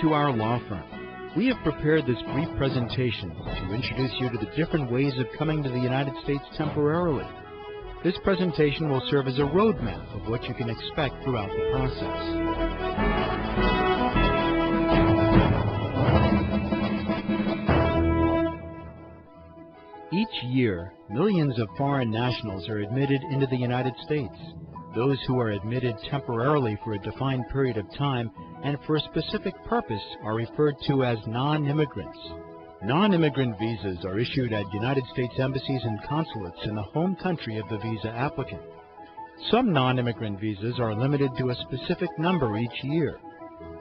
to our law firm. We have prepared this brief presentation to introduce you to the different ways of coming to the United States temporarily. This presentation will serve as a roadmap of what you can expect throughout the process. Each year, millions of foreign nationals are admitted into the United States. Those who are admitted temporarily for a defined period of time and for a specific purpose are referred to as non-immigrants. Non-immigrant visas are issued at United States embassies and consulates in the home country of the visa applicant. Some non-immigrant visas are limited to a specific number each year.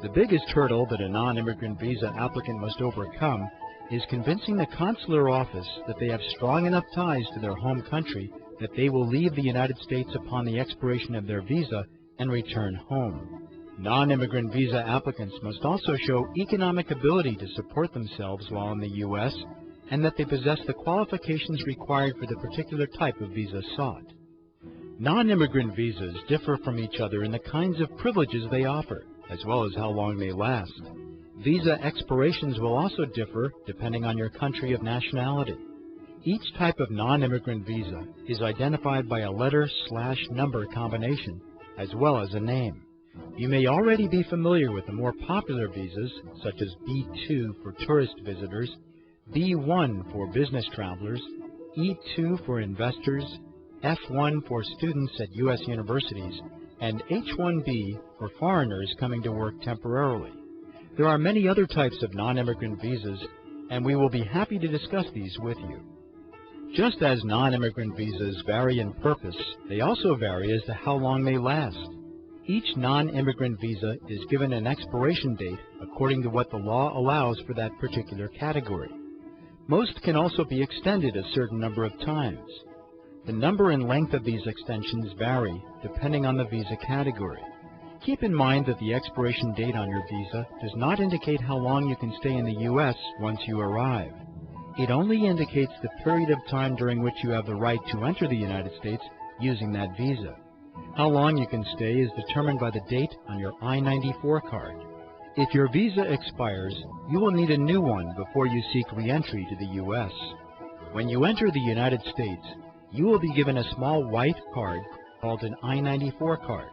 The biggest hurdle that a non-immigrant visa applicant must overcome is convincing the consular office that they have strong enough ties to their home country that they will leave the United States upon the expiration of their visa and return home. Non-immigrant visa applicants must also show economic ability to support themselves while in the U.S. and that they possess the qualifications required for the particular type of visa sought. Non-immigrant visas differ from each other in the kinds of privileges they offer, as well as how long they last. Visa expirations will also differ depending on your country of nationality. Each type of non-immigrant visa is identified by a letter/number combination, as well as a name. You may already be familiar with the more popular visas, such as B2 for tourist visitors, B1 for business travelers, E2 for investors, F1 for students at U.S. universities, and H1B for foreigners coming to work temporarily. There are many other types of non-immigrant visas, and we will be happy to discuss these with you. Just as non-immigrant visas vary in purpose, they also vary as to how long they last. Each non-immigrant visa is given an expiration date according to what the law allows for that particular category. Most can also be extended a certain number of times. The number and length of these extensions vary depending on the visa category. Keep in mind that the expiration date on your visa does not indicate how long you can stay in the U.S. once you arrive. It only indicates the period of time during which you have the right to enter the United States using that visa. How long you can stay is determined by the date on your I-94 card. If your visa expires, you will need a new one before you seek re-entry to the U.S. When you enter the United States, you will be given a small white card called an I-94 card.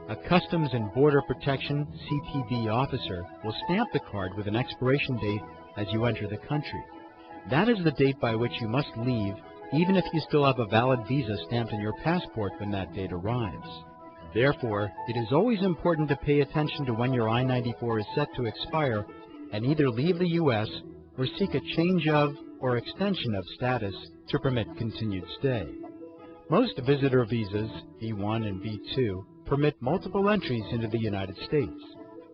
A Customs and Border Protection CTB officer will stamp the card with an expiration date as you enter the country. That is the date by which you must leave, even if you still have a valid visa stamped in your passport when that date arrives. Therefore, it is always important to pay attention to when your I-94 is set to expire and either leave the U.S. or seek a change of or extension of status to permit continued stay. Most visitor visas, B1 and B2, permit multiple entries into the United States.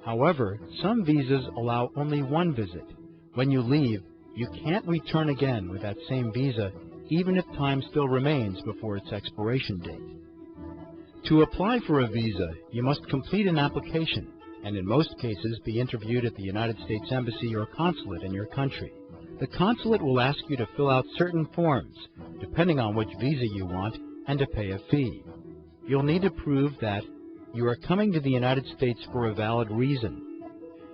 However, some visas allow only one visit. When you leave, you can't return again with that same visa, even if time still remains before its expiration date. To apply for a visa, you must complete an application, and in most cases be interviewed at the United States Embassy or consulate in your country. The consulate will ask you to fill out certain forms, depending on which visa you want, and to pay a fee. You'll need to prove that you are coming to the United States for a valid reason.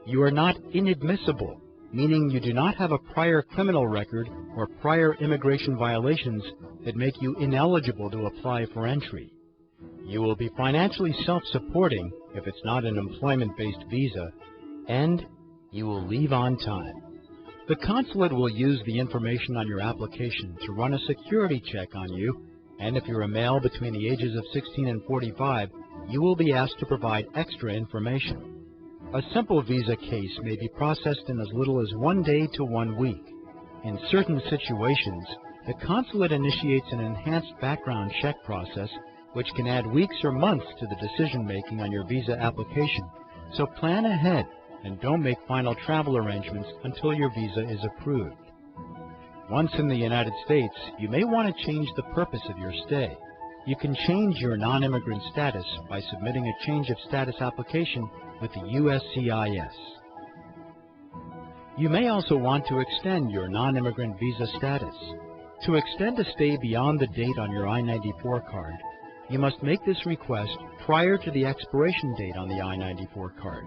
You are not inadmissible, meaning you do not have a prior criminal record or prior immigration violations that make you ineligible to apply for entry. You will be financially self-supporting if it's not an employment-based visa, and you will leave on time. The consulate will use the information on your application to run a security check on you, and if you're a male between the ages of 16 and 45, you will be asked to provide extra information. A simple visa case may be processed in as little as 1 day to 1 week. In certain situations, the consulate initiates an enhanced background check process which can add weeks or months to the decision-making on your visa application, so plan ahead and don't make final travel arrangements until your visa is approved. Once in the United States, you may want to change the purpose of your stay. You can change your non-immigrant status by submitting a change of status application with the USCIS. You may also want to extend your non-immigrant visa status. To extend a stay beyond the date on your I-94 card, you must make this request prior to the expiration date on the I-94 card.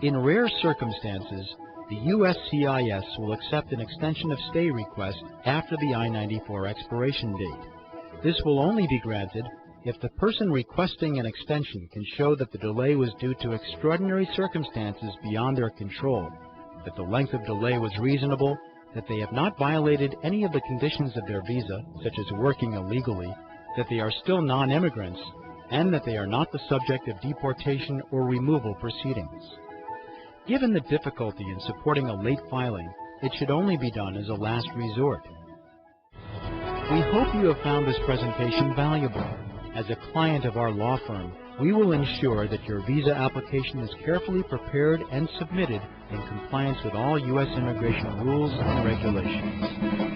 In rare circumstances, the USCIS will accept an extension of stay request after the I-94 expiration date. This will only be granted if the person requesting an extension can show that the delay was due to extraordinary circumstances beyond their control, that the length of delay was reasonable, that they have not violated any of the conditions of their visa, such as working illegally, that they are still non-immigrants, and that they are not the subject of deportation or removal proceedings. Given the difficulty in supporting a late filing, it should only be done as a last resort. We hope you have found this presentation valuable. As a client of our law firm, we will ensure that your visa application is carefully prepared and submitted in compliance with all U.S. immigration rules and regulations.